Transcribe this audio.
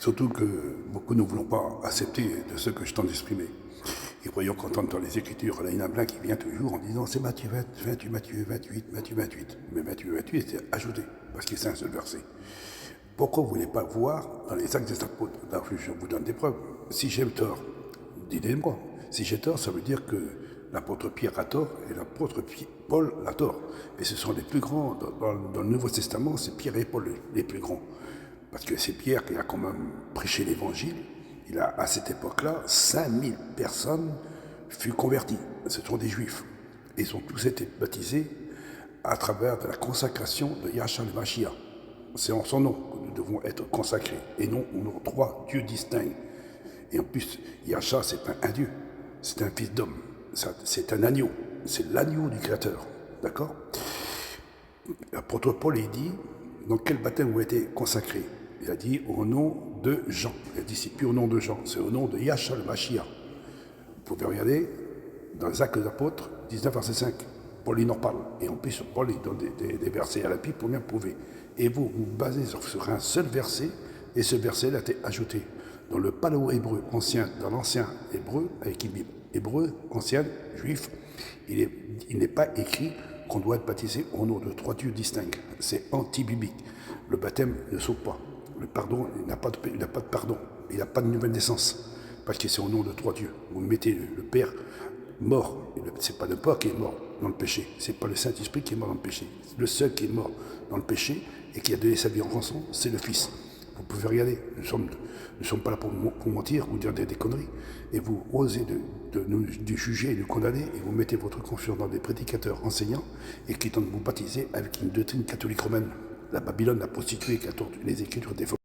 Surtout que beaucoup ne voulons pas accepter de ce que je tente d'exprimer. Et croyons qu'entendre dans les Écritures, là, il y en a plein qui vient toujours en disant c'est Matthieu 28, Matthieu 28, Matthieu 28. Mais Matthieu 28, c'est ajouté, parce que c'est un seul verset. Pourquoi vous ne voulez pas voir dans les actes des apôtres? Là, je vous donne des preuves. Si j'ai tort, dites-moi. Si j'ai tort, ça veut dire que l'apôtre Pierre a tort et l'apôtre Paul a tort. Et ce sont les plus grands. Dans le Nouveau Testament, c'est Pierre et Paul les plus grands. Parce que c'est Pierre qui a quand même prêché l'évangile. Il a, à cette époque-là, 5000 personnes furent converties. Ce sont des juifs. Ils ont tous été baptisés à travers de la consacration de Yahshua le Mashiach. C'est en son nom que nous devons être consacrés, et non au nom de trois dieux distincts. Et en plus, Yahshua, c'est pas un dieu, c'est un fils d'homme, c'est un agneau, c'est l'agneau du Créateur. D'accord? L'apôtre Paul, il dit, dans quel baptême vous avez été consacrés? Il a dit au nom de Jean. Il a dit, c'est plus au nom de Jean, c'est au nom de Yahshua le Mashiach. Vous pouvez regarder dans les Actes des Apôtres, 19 verset 5. Paul il en parle. Et en plus, Paul il donne des versets à la Bible pour bien prouver. Et vous vous basez sur un seul verset, et ce verset-là a été ajouté dans le paléo-hébreu ancien, dans l'ancien hébreu, avec une Bible hébreu, ancien, juif. Il n'est pas écrit qu'on doit être baptisé au nom de trois dieux distincts. C'est anti-biblique. Le baptême ne sauve pas. Le pardon, il n'a pas de pardon. Il n'a pas de nouvelle naissance. Parce que c'est au nom de trois dieux. Vous mettez le Père mort. C'est pas le Père qui est mort dans le péché. C'est pas le Saint-Esprit qui est mort dans le péché. Le seul qui est mort dans le péché et qui a donné sa vie en rançon, c'est le Fils. Vous pouvez regarder. Nous ne sommes pas là pour mentir ou dire des conneries. Et vous osez de nous juger et de condamner et vous mettez votre confiance dans des prédicateurs enseignants et qui tentent de vous baptiser avec une doctrine catholique romaine. La Babylone, la prostituée qui a tordu les Écritures des